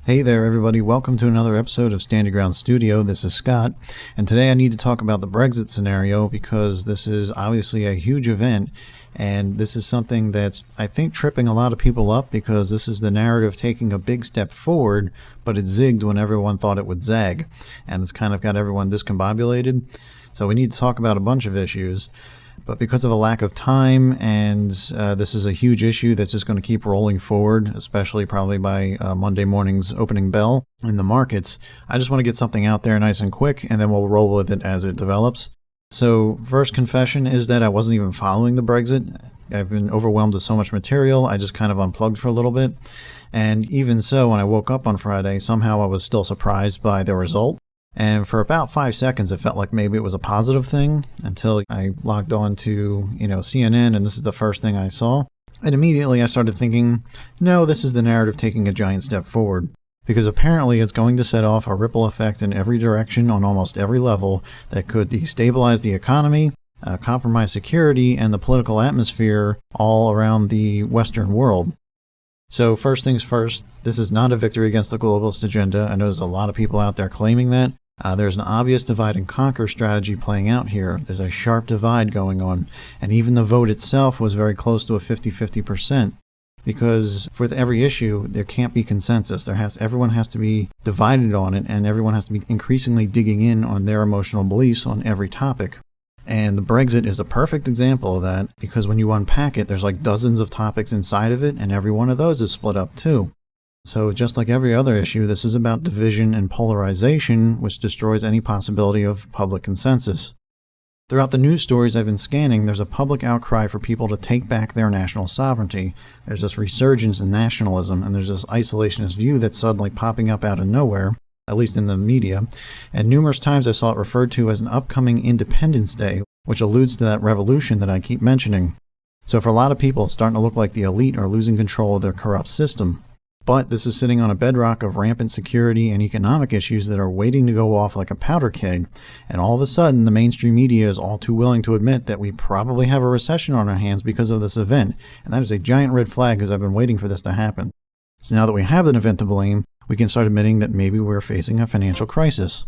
Hey there, everybody. Welcome to another episode of Stand Your Ground Studio. This is Scott, and today I need to talk about the Brexit scenario because this is obviously a huge event, and this is something that's, I think, tripping a lot of people up because this is the narrative taking a big step forward, but it zigged when everyone thought it would zag, and it's kind of got everyone discombobulated. So we need to talk about a bunch of issues. But because of a lack of time, and this is a huge issue that's just going to keep rolling forward, especially probably by Monday morning's opening bell in the markets, I just want to get something out there nice and quick, and then we'll roll with it as it develops. So first confession is that I wasn't even following the Brexit. I've been overwhelmed with so much material, I just kind of unplugged for a little bit. And even so, when I woke up on Friday, somehow I was still surprised by the result. And for about 5 seconds, it felt like maybe it was a positive thing until I logged on to, CNN, and this is the first thing I saw. And immediately I started thinking, no, this is the narrative taking a giant step forward. Because apparently it's going to set off a ripple effect in every direction on almost every level that could destabilize the economy, compromise security, and the political atmosphere all around the Western world. So first things first, this is not a victory against the globalist agenda. I know there's a lot of people out there claiming that. There's an obvious divide and conquer strategy playing out here. There's a sharp divide going on. And even the vote itself was very close to a 50-50%. Because for every issue, there can't be consensus. Everyone has to be divided on it, and everyone has to be increasingly digging in on their emotional beliefs on every topic. And the Brexit is a perfect example of that, because when you unpack it, there's like dozens of topics inside of it, and every one of those is split up too. So just like every other issue, this is about division and polarization, which destroys any possibility of public consensus. Throughout the news stories I've been scanning, there's a public outcry for people to take back their national sovereignty. There's this resurgence in nationalism, and there's this isolationist view that's suddenly popping up out of nowhere, at least in the media, and numerous times I saw it referred to as an upcoming Independence Day, which alludes to that revolution that I keep mentioning. So for a lot of people, it's starting to look like the elite are losing control of their corrupt system. But this is sitting on a bedrock of rampant security and economic issues that are waiting to go off like a powder keg, and all of a sudden the mainstream media is all too willing to admit that we probably have a recession on our hands because of this event, and that is a giant red flag because I've been waiting for this to happen. So now that we have an event to blame, we can start admitting that maybe we're facing a financial crisis.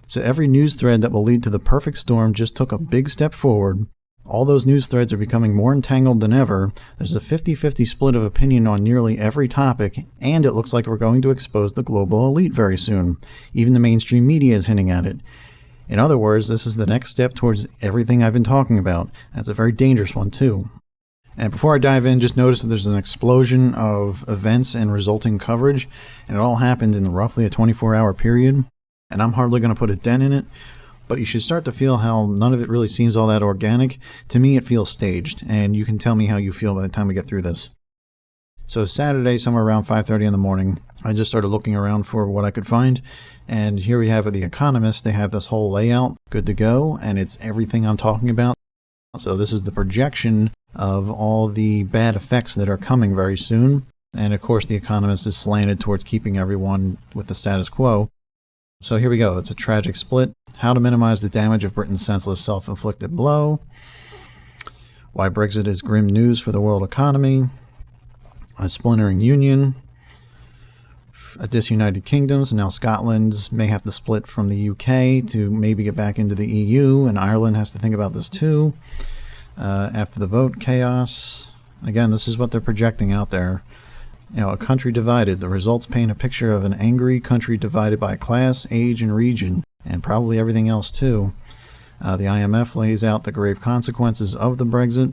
So every news thread that will lead to the perfect storm just took a big step forward. All those news threads are becoming more entangled than ever. There's a 50-50 split of opinion on nearly every topic, and it looks like we're going to expose the global elite very soon. Even the mainstream media is hinting at it. In other words, this is the next step towards everything I've been talking about. That's a very dangerous one too. And before I dive in, just notice that there's an explosion of events and resulting coverage, and it all happened in roughly a 24-hour period, and I'm hardly going to put a dent in it, but you should start to feel how none of it really seems all that organic. To me, it feels staged, and you can tell me how you feel by the time we get through this. So Saturday, somewhere around 5:30 in the morning, I just started looking around for what I could find, and here we have The Economist. They have this whole layout good to go, and it's everything I'm talking about. So this is the projection of all the bad effects that are coming very soon. And of course, The Economist is slanted towards keeping everyone with the status quo. So here we go. It's a tragic split. How to minimize the damage of Britain's senseless self-inflicted blow. Why Brexit is grim news for the world economy. A splintering union. A disunited kingdom. So now Scotland may have to split from the UK to maybe get back into the EU, and Ireland has to think about this too. After the vote, chaos. Again, this is what they're projecting out there. A country divided. The results paint a picture of an angry country divided by class, age, and region, and probably everything else too. The IMF lays out the grave consequences of the Brexit,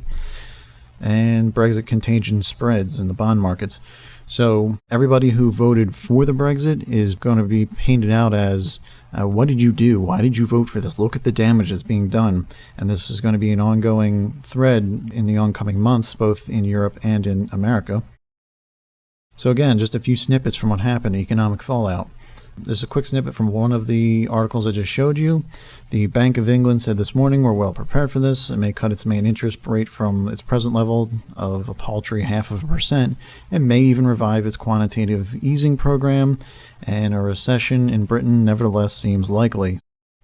and Brexit contagion spreads in the bond markets. So everybody who voted for the Brexit is going to be painted out as, what did you do? Why did you vote for this? Look at the damage that's being done. And this is going to be an ongoing thread in the oncoming months, both in Europe and in America. So again, just a few snippets from what happened, economic fallout. There's a quick snippet from one of the articles I just showed you. The Bank of England said this morning we're well prepared for this. It may cut its main interest rate from its present level of a paltry 0.5%, and may even revive its quantitative easing program, and a recession in Britain nevertheless seems likely.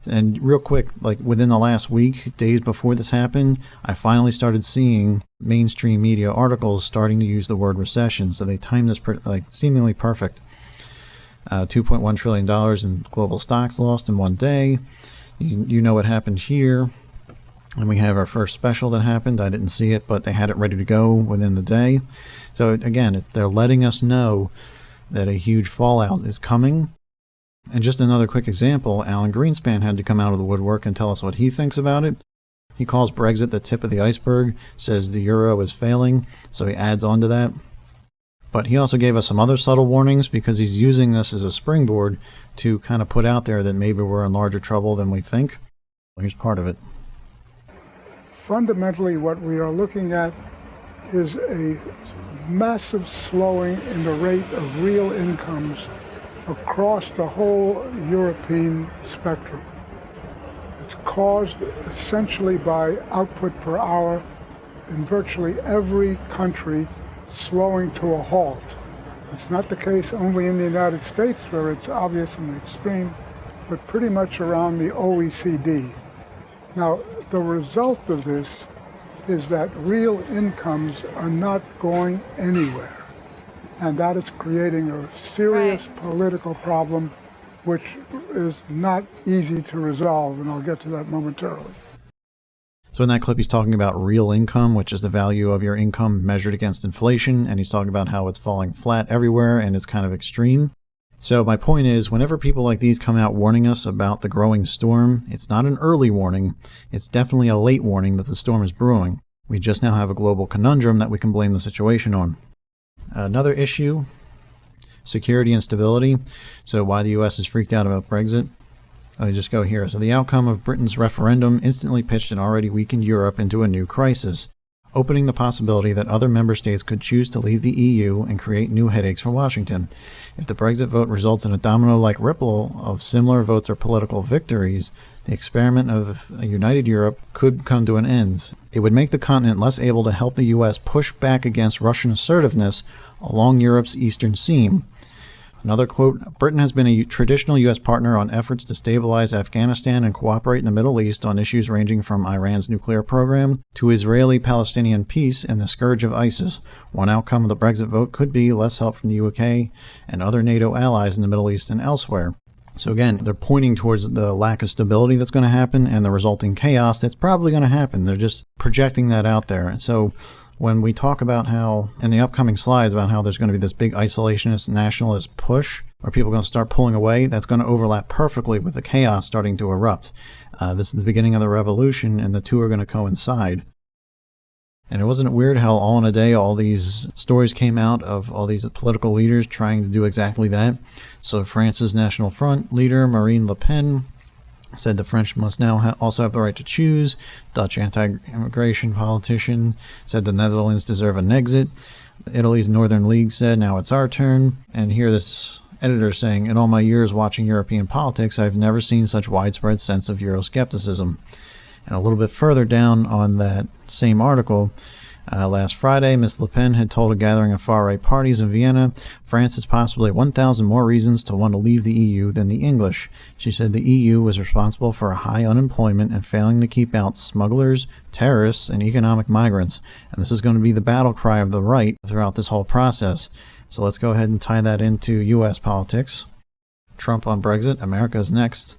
And real quick, like within the last week, days before this happened, I finally started seeing mainstream media articles starting to use the word recession. So they timed this seemingly perfect. $2.1 trillion in global stocks lost in one day. You know what happened here. And we have our first special that happened. I didn't see it, but they had it ready to go within the day. So again, they're letting us know that a huge fallout is coming. And just another quick example, Alan Greenspan had to come out of the woodwork and tell us what he thinks about it. He calls Brexit the tip of the iceberg, says the euro is failing, so he adds on to that. But he also gave us some other subtle warnings because he's using this as a springboard to kind of put out there that maybe we're in larger trouble than we think. Here's part of it. Fundamentally, what we are looking at is a massive slowing in the rate of real incomes across the whole European spectrum. It's caused essentially by output per hour in virtually every country slowing to a halt. It's not the case only in the United States, where it's obvious in the extreme, but pretty much around the OECD. Now, the result of this is that real incomes are not going anywhere. And that is creating a serious political problem, which is not easy to resolve, and I'll get to that momentarily. So in that clip, he's talking about real income, which is the value of your income measured against inflation, and he's talking about how it's falling flat everywhere and it's kind of extreme. So my point is, whenever people like these come out warning us about the growing storm, it's not an early warning. It's definitely a late warning that the storm is brewing. We just now have a global conundrum that we can blame the situation on. Another issue, security and stability. So why the U.S. is freaked out about Brexit. Let me just go here. So the outcome of Britain's referendum instantly pitched an already weakened Europe into a new crisis, opening the possibility that other member states could choose to leave the EU and create new headaches for Washington. If the Brexit vote results in a domino-like ripple of similar votes or political victories, the experiment of a united Europe could come to an end. It would make the continent less able to help the U.S. push back against Russian assertiveness along Europe's eastern seam. Another quote, Britain has been a traditional U.S. partner on efforts to stabilize Afghanistan and cooperate in the Middle East on issues ranging from Iran's nuclear program to Israeli-Palestinian peace and the scourge of ISIS. One outcome of the Brexit vote could be less help from the UK and other NATO allies in the Middle East and elsewhere. So again, they're pointing towards the lack of stability that's going to happen and the resulting chaos that's probably going to happen. They're just projecting that out there. And so when we talk about how, in the upcoming slides, about how there's going to be this big isolationist, nationalist push, where people are going to start pulling away, that's going to overlap perfectly with the chaos starting to erupt. This is the beginning of the revolution, and the two are going to coincide. And it wasn't weird how all in a day all these stories came out of all these political leaders trying to do exactly that. So France's National Front leader, Marine Le Pen, said the French must now also have the right to choose. Dutch anti-immigration politician said the Netherlands deserve an exit. Italy's Northern League said, now it's our turn. And here this editor saying, in all my years watching European politics, I've never seen such widespread sense of Euroscepticism. And a little bit further down on that same article, last Friday, Ms. Le Pen had told a gathering of far-right parties in Vienna, France has possibly 1,000 more reasons to want to leave the EU than the English. She said the EU was responsible for a high unemployment and failing to keep out smugglers, terrorists, and economic migrants. And this is going to be the battle cry of the right throughout this whole process. So let's go ahead and tie that into U.S. politics. Trump on Brexit, America is next.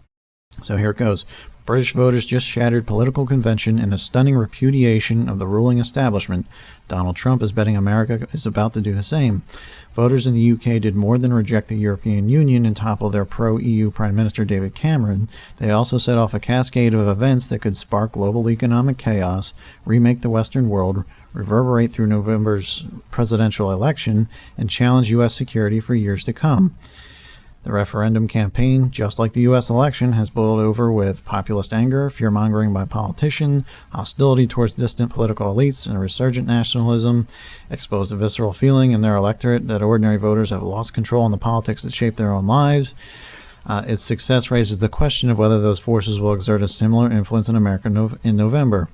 So here it goes. British voters just shattered political convention in a stunning repudiation of the ruling establishment. Donald Trump is betting America is about to do the same. Voters in the UK did more than reject the European Union and topple their pro-EU Prime Minister David Cameron. They also set off a cascade of events that could spark global economic chaos, remake the Western world, reverberate through November's presidential election, and challenge U.S. security for years to come. The referendum campaign, just like the U.S. election, has boiled over with populist anger, fear-mongering by politicians, hostility towards distant political elites, and resurgent nationalism, exposed a visceral feeling in their electorate that ordinary voters have lost control in the politics that shape their own lives. Its success raises the question of whether those forces will exert a similar influence in America in November.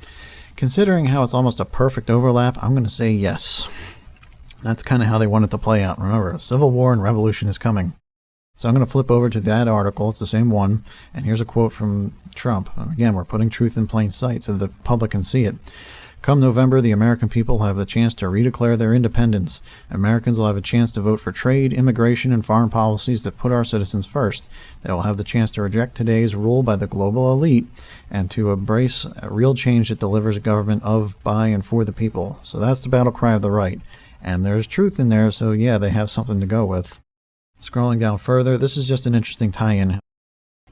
Considering how it's almost a perfect overlap, I'm going to say yes. That's kind of how they want it to play out. Remember, a civil war and revolution is coming. So I'm going to flip over to that article. It's the same one. And here's a quote from Trump. Again, we're putting truth in plain sight so the public can see it. Come November, the American people will have the chance to redeclare their independence. Americans will have a chance to vote for trade, immigration, and foreign policies that put our citizens first. They will have the chance to reject today's rule by the global elite and to embrace a real change that delivers a government of, by, and for the people. So that's the battle cry of the right. And there's truth in there, so yeah, they have something to go with. Scrolling down further, this is just an interesting tie-in.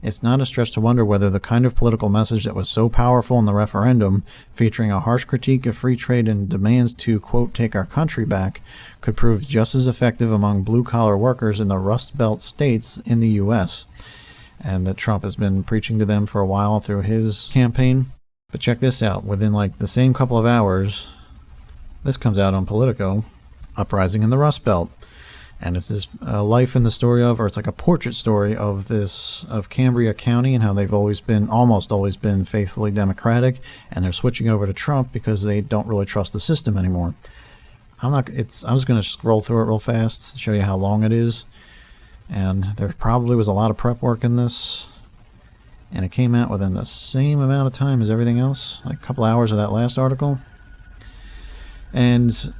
It's not a stretch to wonder whether the kind of political message that was so powerful in the referendum, featuring a harsh critique of free trade and demands to, quote, take our country back, could prove just as effective among blue-collar workers in the Rust Belt states in the U.S., and that Trump has been preaching to them for a while through his campaign. But check this out. Within like the same couple of hours, this comes out on Politico, uprising in the Rust Belt. And it's this life in the story of, or it's like a portrait story of Cambria County and how they've almost always been faithfully Democratic, and they're switching over to Trump because they don't really trust the system anymore. I'm just going to scroll through it real fast, show you how long it is. And there probably was a lot of prep work in this, and it came out within the same amount of time as everything else, like a couple hours of that last article. And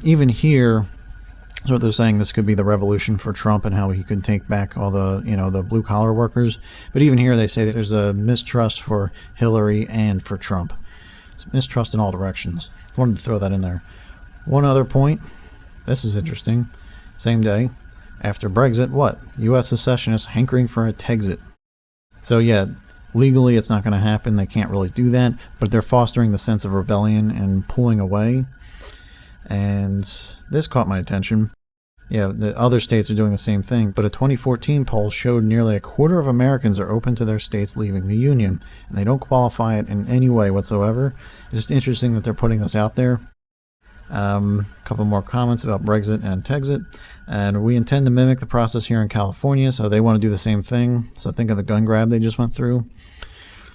even here, so they're saying this could be the revolution for Trump and how he could take back all the blue collar workers. But even here they say that there's a mistrust for Hillary and for Trump. It's mistrust in all directions. I wanted to throw that in there. One other point. This is interesting. Same day, after Brexit, what? U.S. secessionists hankering for a Texit. So yeah, legally it's not going to happen. They can't really do that. But they're fostering the sense of rebellion and pulling away. And this caught my attention. Yeah, the other states are doing the same thing, but a 2014 poll showed nearly a quarter of Americans are open to their states leaving the Union, and they don't qualify it in any way whatsoever. It's just interesting that they're putting this out there. A couple more comments about Brexit and Texit. And we intend to mimic the process here in California, so they want to do the same thing. So think of the gun grab they just went through.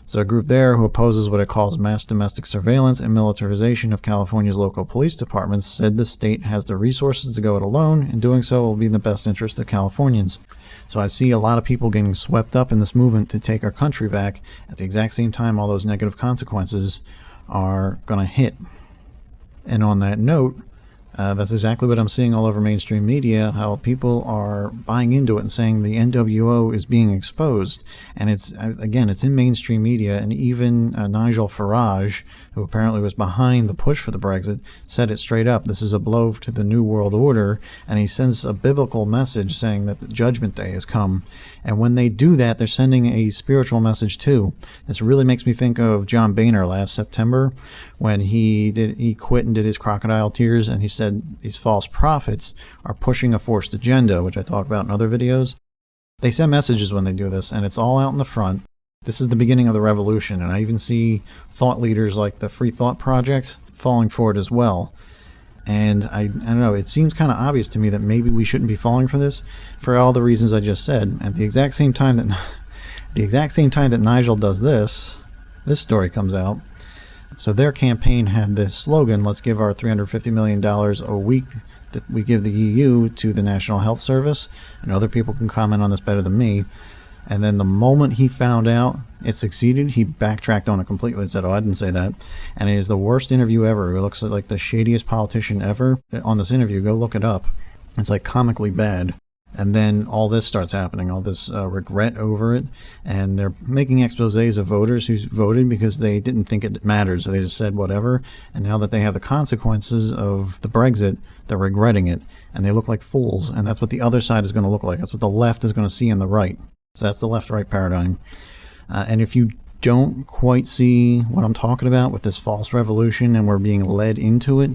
So a group there who opposes what it calls mass domestic surveillance and militarization of California's local police departments said the state has the resources to go it alone, and doing so will be in the best interest of Californians. So I see a lot of people getting swept up in this movement to take our country back at the exact same time all those negative consequences are going to hit. And on that note, that's exactly what I'm seeing all over mainstream media, how people are buying into it and saying the NWO is being exposed. And it's in mainstream media, and even Nigel Farage, who apparently was behind the push for the Brexit, said it straight up. This is a blow to the New World Order, and he sends a biblical message saying that the Judgment Day has come. And when they do that, they're sending a spiritual message too. This really makes me think of John Boehner last September, when he quit and did his crocodile tears, and he said these false prophets are pushing a forced agenda, which I talk about in other videos. They send messages when they do this, and it's all out in the front. This is the beginning of the revolution, and I even see thought leaders like the Free Thought Project falling for it as well. And I don't know, it seems kind of obvious to me that maybe we shouldn't be falling for this for all the reasons I just said. At the exact same time that Nigel does this story comes out. So their campaign had this slogan, let's give our $350 million a week that we give the EU to the National Health Service. And other people can comment on this better than me. And then the moment he found out it succeeded, he backtracked on it completely and said, oh, I didn't say that. And it is the worst interview ever. It looks like the shadiest politician ever. On this interview, go look it up. It's like comically bad. And then all this starts happening, all this regret over it. And they're making exposés of voters who voted because they didn't think it mattered. So they just said whatever. And now that they have the consequences of the Brexit, they're regretting it. And they look like fools. And that's what the other side is going to look like. That's what the left is going to see in the right. So that's the left-right paradigm. And if you don't quite see what I'm talking about with this false revolution and we're being led into it,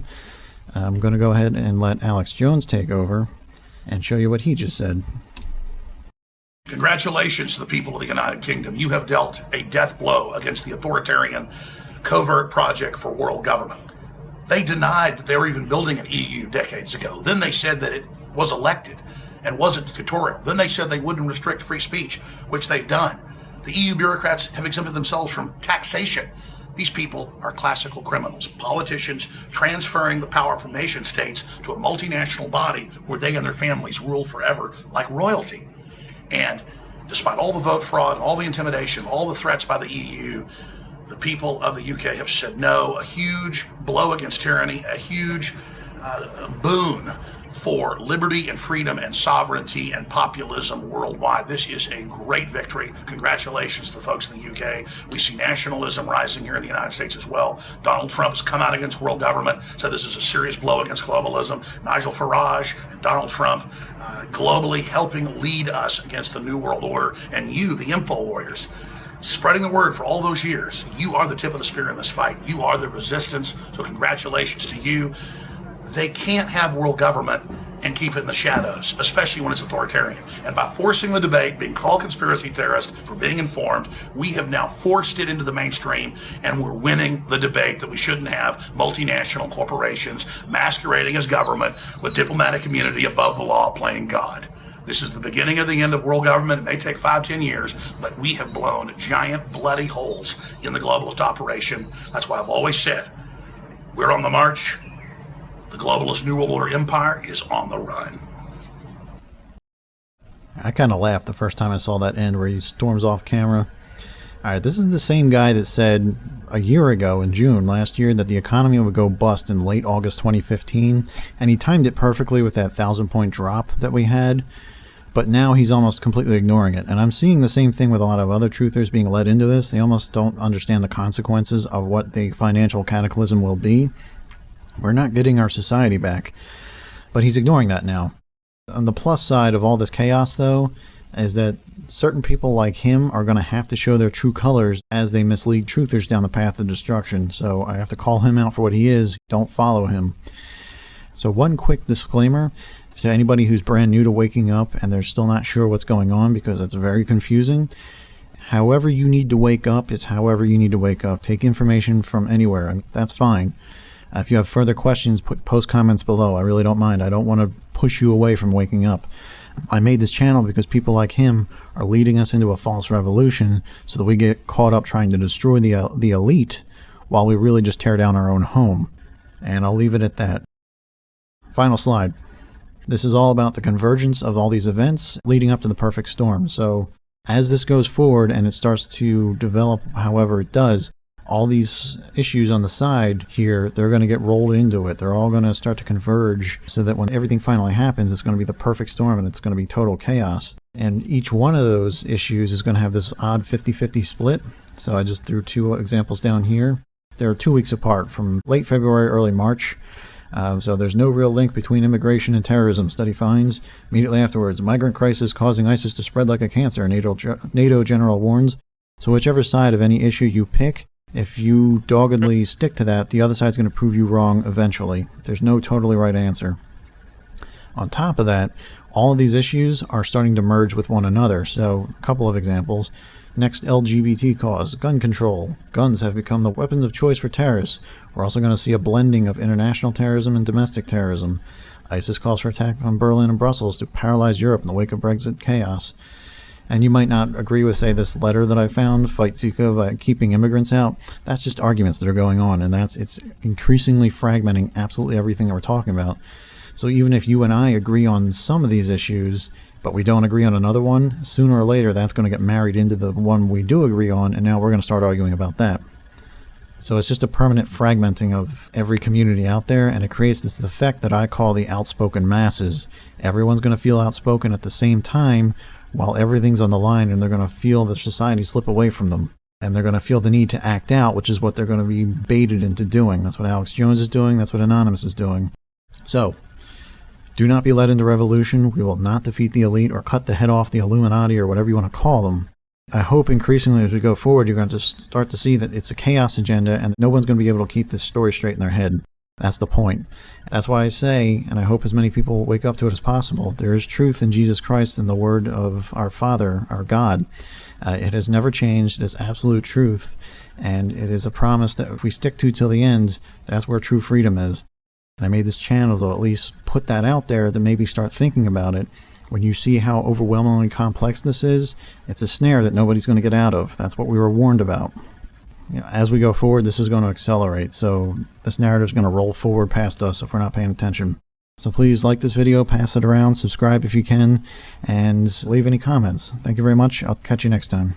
I'm going to go ahead and let Alex Jones take over and show you what he just said. Congratulations to the people of the United Kingdom. You have dealt a death blow against the authoritarian covert project for world government. They denied that they were even building an EU decades ago. Then they said that it was elected and wasn't dictatorial. Then they said they wouldn't restrict free speech, which they've done. The EU bureaucrats have exempted themselves from taxation. These people are classical criminals, politicians transferring the power from nation states to a multinational body where they and their families rule forever like royalty. And despite all the vote fraud, all the intimidation, all the threats by the EU, The people of the UK have said no, a huge blow against tyranny, a huge boon for liberty and freedom and sovereignty and populism worldwide. This is a great victory. Congratulations to the folks in the UK. We see nationalism rising here in the United States as well. Donald Trump has come out against world government, said this is a serious blow against globalism. Nigel Farage and Donald Trump globally helping lead us against the New World Order. And you, the info warriors, spreading the word for all those years. You are the tip of the spear in this fight. You are the resistance. So congratulations to you. They can't have world government and keep it in the shadows, especially when it's authoritarian. And by forcing the debate, being called conspiracy theorists for being informed, we have now forced it into the mainstream, and we're winning the debate that we shouldn't have multinational corporations masquerading as government with diplomatic immunity above the law playing God. This is the beginning of the end of world government. It may take 5-10 years, but we have blown giant bloody holes in the globalist operation. That's why I've always said we're on the march. The globalist New World Order empire is on the run. I kind of laughed the first time I saw that end where he storms off camera. All right, this is the same guy that said a year ago in June last year that the economy would go bust in late August 2015, and he timed it perfectly with that 1,000-point drop that we had. But now he's almost completely ignoring it. And I'm seeing the same thing with a lot of other truthers being led into this. They almost don't understand the consequences of what the financial cataclysm will be. We're not getting our society back. But he's ignoring that now. On the plus side of all this chaos, though, is that certain people like him are going to have to show their true colors as they mislead truthers down the path of destruction. So I have to call him out for what he is. Don't follow him. So one quick disclaimer to anybody who's brand new to waking up and they're still not sure what's going on, because it's very confusing. However you need to wake up is however you need to wake up. Take information from anywhere, and that's fine. If you have further questions, post comments below. I really don't mind. I don't want to push you away from waking up. I made this channel because people like him are leading us into a false revolution so that we get caught up trying to destroy the elite while we really just tear down our own home. And I'll leave it at that. Final slide. This is all about the convergence of all these events leading up to the perfect storm. So as this goes forward and it starts to develop however it does, all these issues on the side here, they're going to get rolled into it. They're all going to start to converge so that when everything finally happens, it's going to be the perfect storm and it's going to be total chaos. And each one of those issues is going to have this odd 50-50 split. So I just threw two examples down here. They're 2 weeks apart from late February, early March. So there's no real link between immigration and terrorism, study finds. Immediately afterwards, migrant crisis causing ISIS to spread like a cancer, NATO general warns. So whichever side of any issue you pick, if you doggedly stick to that, the other side's going to prove you wrong eventually. There's no totally right answer. On top of that, all of these issues are starting to merge with one another. So a couple of examples. Next, LGBT cause, gun control. Guns have become the weapons of choice for terrorists. We're also going to see a blending of international terrorism and domestic terrorism. ISIS calls for attack on Berlin and Brussels to paralyze Europe in the wake of Brexit chaos. And you might not agree with, say, this letter that I found, Fight Zika by keeping immigrants out. That's just arguments that are going on, and it's increasingly fragmenting absolutely everything that we're talking about. So even if you and I agree on some of these issues, but we don't agree on another one, sooner or later that's going to get married into the one we do agree on, and now we're going to start arguing about that. So it's just a permanent fragmenting of every community out there, and it creates this effect that I call the outspoken masses. Everyone's going to feel outspoken at the same time while everything's on the line, and they're going to feel the society slip away from them. And they're going to feel the need to act out, which is what they're going to be baited into doing. That's what Alex Jones is doing. That's what Anonymous is doing. So, do not be led into revolution. We will not defeat the elite or cut the head off the Illuminati or whatever you want to call them. I hope increasingly as we go forward, you're going to start to see that it's a chaos agenda and no one's going to be able to keep this story straight in their head. That's the point. That's why I say, and I hope as many people wake up to it as possible, there is truth in Jesus Christ and the word of our Father, our God. It has never changed. It is absolute truth. And it is a promise that if we stick to till the end, that's where true freedom is. And I made this channel to at least put that out there to maybe start thinking about it. When you see how overwhelmingly complex this is, it's a snare that nobody's going to get out of. That's what we were warned about. As we go forward, this is going to accelerate. So this narrative is going to roll forward past us if we're not paying attention. So please like this video, pass it around, subscribe if you can, and leave any comments. Thank you very much. I'll catch you next time.